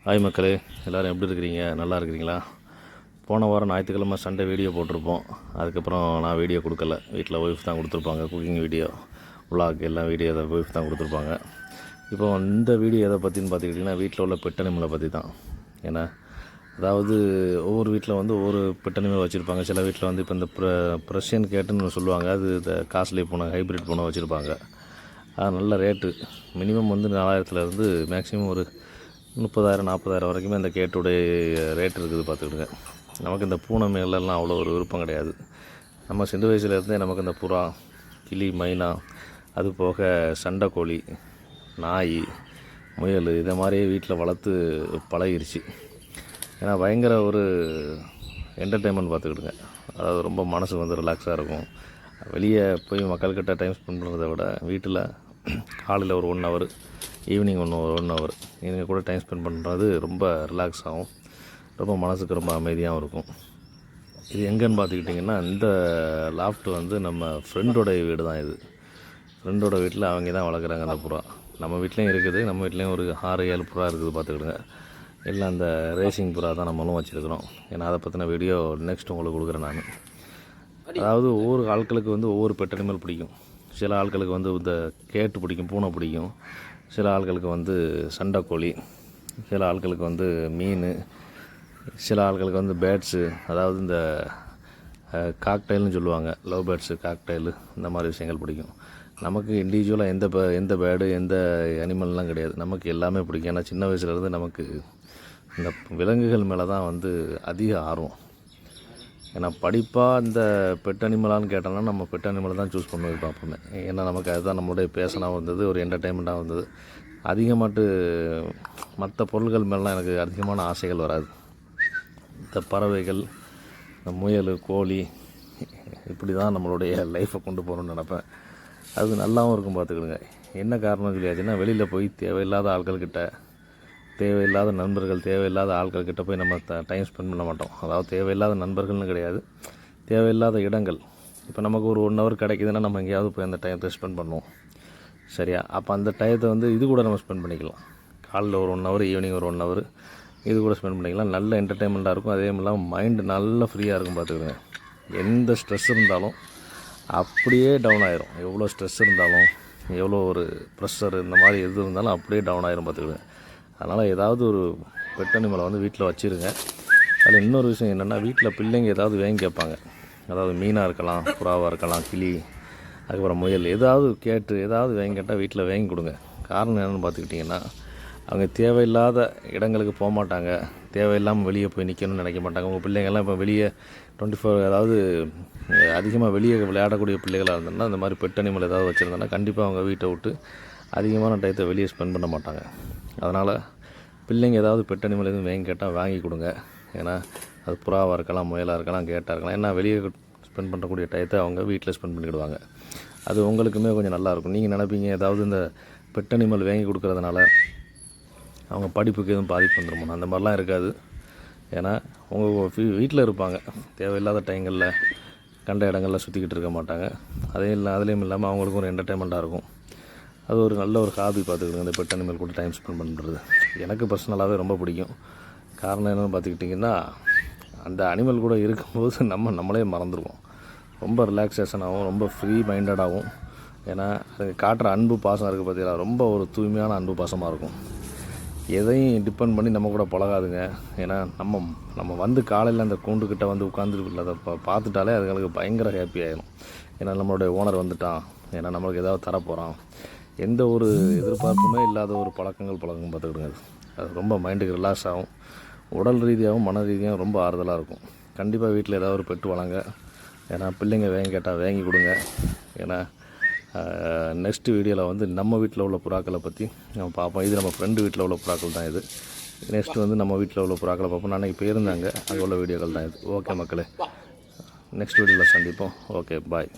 Hi மக்களே, எல்லோரும் எப்படி இருக்கிறீங்க? நல்லா இருக்கிறீங்களா? போன வாரம் ஞாயிற்றுக்கிழமை சண்டே வீடியோ போட்டிருப்போம். அதுக்கப்புறம் நான் வீடியோ கொடுக்கல. வீட்டில் ஒய்ஃப் தான் கொடுத்துருப்பாங்க. குக்கிங் வீடியோ, விலாக் எல்லாம் வீடியோ அதை ஒய்ஃப் தான் கொடுத்துருப்பாங்க. இப்போ இந்த வீடியோ எதை பற்றின்னு பார்த்துக்கிட்டிங்கன்னா, வீட்டில் உள்ள பெட் அனிமலை பற்றி தான். ஏன்னா அதாவது ஒவ்வொரு வீட்டில் வந்து ஒவ்வொரு பெட் அனிமல் வச்சுருப்பாங்க. சில வீட்டில் வந்து இப்போ இந்த ப்ரஷியன் கேட்டுன்னு சொல்லுவாங்க. அது இந்த காஸ்ட்லி பூனை, ஹைப்ரிட் பூனை வச்சுருப்பாங்க. அது நல்ல ரேட்டு. மினிமம் வந்து 4000லேருந்து மேக்ஸிமம் ஒரு 30,000 40,000 வரைக்குமே இந்த கேட்டுடைய ரேட் இருக்குது பார்த்துக்கிடுங்க. நமக்கு இந்த பூனை மேலெல்லாம் அவ்வளோ ஒரு விருப்பம் கிடையாது. நம்ம சின்ன வயசுலேருந்தே நமக்கு இந்த புறா, கிளி, மைனா, அது போக சண்டைக்கோழி, நாய், முயல் இதை மாதிரியே வீட்டில் வளர்த்து பழகிருச்சு. ஏன்னா பயங்கர ஒரு என்டர்டெயின்மெண்ட் பார்த்துக்கிடுங்க. அதாவது ரொம்ப மனசு வந்து ரிலாக்ஸாக இருக்கும். வெளியே போய் மக்கள்கிட்ட டைம் ஸ்பெண்ட் பண்ணுறதை விட வீட்டில் காலையில் ஒரு 1 ஹவர், ஈவினிங் 1 ஹவர் இவங்க கூட டைம் ஸ்பெண்ட் பண்ணுறது ரொம்ப ரிலாக்ஸ் ஆகும். ரொம்ப மனசுக்கு ரொம்ப அமைதியாகவும் இருக்கும். இது எங்கேன்னு பார்த்துக்கிட்டிங்கன்னா, இந்த லாஃப்ட் வந்து நம்ம ஃப்ரெண்டோடைய வீடு தான். இது ஃப்ரெண்டோட வீட்டில் அவங்க தான் வளர்க்குறாங்க அந்த புறா. நம்ம வீட்லேயும் இருக்குது. நம்ம வீட்லேயும் ஒரு 6-7 புறா இருக்குது பார்த்துக்கிடுங்க. இல்லை அந்த ரேசிங் புறா தான் நம்மளும் வச்சுருக்கிறோம். ஏன்னா அதை பற்றின வீடியோ நெக்ஸ்ட் உங்களுக்கு கொடுக்குறேன் நான். அதாவது ஒவ்வொரு ஆட்களுக்கு வந்து ஒவ்வொரு பெட் அனிமல் பிடிக்கும். சில ஆட்களுக்கு வந்து இந்த கேட்டு பிடிக்கும், பூனை பிடிக்கும். சில ஆட்களுக்கு வந்து சண்டைக்கோழி, சில ஆட்களுக்கு வந்து மீன், சில ஆட்களுக்கு வந்து பேர்ட்ஸு, அதாவது இந்த காக்டைல்னு சொல்லுவாங்க, லவ் பேர்ட்ஸு, காக்டைலு, இந்த மாதிரி விஷயங்கள் பிடிக்கும். நமக்கு இண்டிவிஜுவலாக எந்த பேர்டு எந்த அனிமல்லாம் கிடையாது. நமக்கு எல்லாமே பிடிக்கும். ஏன்னா சின்ன வயசுலேருந்து நமக்கு இந்த விலங்குகள் மேலே தான் வந்து அதிக ஆர்வம். ஏன்னா படிப்பாக இந்த பெட் அனிமலான்னு கேட்டோம்னா நம்ம பெட் அனிமலை தான் சூஸ் பண்ணுவது பார்ப்போமே. ஏன்னா நமக்கு அதுதான் நம்மளுடைய பேஷனாகவும் இருந்தது, ஒரு என்டர்டெயின்மெண்ட்டாகவும் இருந்தது. அதிகமாட்டு மற்ற பொருள்கள் மேலாம் எனக்கு அதிகமான ஆசைகள் வராது. இந்த பறவைகள், இந்த முயல், கோழி, இப்படி தான் நம்மளுடைய லைஃப்பை கொண்டு போகணுன்னு நினப்பேன். அது நல்லாவும் இருக்கும் பார்த்துக்கிடுங்க. என்ன காரணம் சொல்லியாச்சுன்னா, வெளியில் போய் தேவையில்லாத ஆட்கள்கிட்ட, தேவையில்லாத நண்பர்கள், தேவையில்லாத ஆட்கள்கிட்ட போய் நம்ம டைம் ஸ்பெண்ட் பண்ண மாட்டோம். அதாவது தேவையில்லாத நண்பர்கள்னு கிடையாது, தேவையில்லாத இடங்கள். இப்போ நமக்கு ஒரு 1 ஹவர் கிடைக்குதுன்னா நம்ம எங்கேயாவது போய் அந்த டைத்தை ஸ்பெண்ட் பண்ணுவோம். சரியா? அப்போ அந்த டயத்தை வந்து இது கூட நம்ம ஸ்பெண்ட் பண்ணிக்கலாம். காலையில் ஒரு 1 ஹவர், ஈவினிங் ஒரு 1 ஹவர் இது கூட ஸ்பெண்ட் பண்ணிக்கலாம். நல்ல என்டர்டெயின்மெண்ட்டாக இருக்கும். அதே இல்லாமல் மைண்டு நல்லா ஃப்ரீயாக இருக்கும் பார்த்துக்கிடுங்க. எந்த ஸ்ட்ரெஸ் இருந்தாலும் அப்படியே டவுன் ஆயிரும். எவ்வளோ ஸ்ட்ரெஸ் இருந்தாலும், எவ்வளோ ஒரு ப்ரெஷர், இந்த மாதிரி எது இருந்தாலும் அப்படியே டவுன் ஆயிரும் பார்த்துக்கிடுங்க. அதனால் ஏதாவது ஒரு பெட் அனிமலை வந்து வீட்டில் வச்சுருங்க. அதில் இன்னொரு விஷயம் என்னென்னா, வீட்டில் பிள்ளைங்க ஏதாவது வாங்கி கேட்பாங்க. அதாவது மீனாக இருக்கலாம், புறாவாக இருக்கலாம், கிளி, அதுக்கப்புறம் முயல், ஏதாவது கேட்டு ஏதாவது வாங்கி கேட்டால் வீட்டில் வாங்கி கொடுங்க. காரணம் என்னென்னு பார்த்துக்கிட்டிங்கன்னா, அவங்க தேவையில்லாத இடங்களுக்கு போக மாட்டாங்க. தேவையில்லாமல் வெளியே போய் நிற்கணும்னு நினைக்க மாட்டாங்க. உங்கள் பிள்ளைங்கள்லாம் இப்போ வெளியே 24 அதாவது அதிகமாக வெளியே விளையாடக்கூடிய பிள்ளைகளாக இருந்தோம்னா, இந்த மாதிரி பெட் அனிமல் ஏதாவது வச்சுருந்தோன்னா கண்டிப்பாக அவங்க வீட்டை விட்டு அதிகமான டயத்தை வெளியே ஸ்பெண்ட் பண்ண மாட்டாங்க. அதனால் பிள்ளைங்க ஏதாவது பெட் அனிமல் எதுவும் வாங்கி கேட்டால் வாங்கி கொடுங்க. ஏன்னா அது புறாவாக இருக்கலாம், முயலாக இருக்கலாம், கேட்டாக இருக்கலாம். ஏன்னா வெளியே ஸ்பெண்ட் பண்ணக்கூடிய டயத்தை அவங்க வீட்டில் ஸ்பெண்ட் பண்ணிக்கிடுவாங்க. அது உங்களுக்குமே கொஞ்சம் நல்லாயிருக்கும். நீங்கள் நினைப்பீங்க ஏதாவது இந்த பெட் அனிமல் வாங்கி கொடுக்குறதுனால அவங்க படிப்புக்கு எதுவும் பாதிப்பு வந்துடுமோ. அந்த மாதிரிலாம் இருக்காது. ஏன்னா உங்கள் வீட்டில் இருப்பாங்க. தேவையில்லாத டைங்களில் கண்ட இடங்களில் சுற்றிக்கிட்டு இருக்க மாட்டாங்க. அதுலேயும் இல்லாமல் அவங்களுக்கும் ஒரு என்டர்டெயின்மெண்ட்டாக இருக்கும். அது ஒரு நல்ல ஒரு ஹாபி பார்த்துக்கிடுங்க, இந்த பெட் அனிமல் கூட டைம் ஸ்பெண்ட் பண்ணுறது. எனக்கு பர்சனலாகவே ரொம்ப பிடிக்கும். காரணம் என்னென்னு பார்த்துக்கிட்டிங்கன்னா, அந்த அனிமல் கூட இருக்கும்போது நம்மளே மறந்துடுவோம். ரொம்ப ரிலாக்ஸேஷனாகவும், ரொம்ப ஃப்ரீ மைண்டடாகவும். ஏன்னா அது காட்டுற அன்பு பாசம் இருக்குது பார்த்தீங்களா, ரொம்ப ஒரு தூய்மையான அன்பு பாசமாக இருக்கும். எதையும் டிபெண்ட் பண்ணி நம்ம கூட பழகாதுங்க. ஏன்னா நம்ம வந்து காலையில் அந்த கூண்டுக்கிட்ட வந்து உட்காந்துட்டு அதை பார்த்துட்டாலே அதுங்களுக்கு பயங்கர ஹாப்பி ஆகிடும். ஏன்னா நம்மளுடைய ஓனர் வந்துட்டான், ஏன்னா நம்மளுக்கு ஏதாவது தரப்போகிறான், எந்த ஒரு எதிர்பார்ப்புமே இல்லாத ஒரு பழக்கம் பார்த்துக்கிடுங்க. அது ரொம்ப மைண்டுக்கு ரிலாக்ஸ் ஆகும். உடல் ரீதியாகவும் மன ரீதியாகவும் ரொம்ப ஆறுதலாக இருக்கும். கண்டிப்பாக வீட்டில் ஏதாவது ஒரு பெட்டு வளங்க. ஏன்னா பிள்ளைங்க வாங்கி கேட்டால் வாங்கி கொடுங்க. ஏன்னா நெக்ஸ்ட் வீடியோவில் வந்து நம்ம வீட்டில் உள்ள புறாக்களை பற்றி நம்ம பார்ப்போம். இது நம்ம ஃப்ரெண்டு வீட்டில் உள்ள புறாக்கள் தான் இது. நெக்ஸ்ட்டு வந்து நம்ம வீட்டில் உள்ள புறாக்களை பார்ப்போம். அன்றைக்கி போயிருந்தாங்க, அங்கே உள்ள வீடியோக்கள் தான் இது. ஓகே மக்களே, நெக்ஸ்ட் வீடியோவில் சந்திப்போம். ஓகே, பாய்.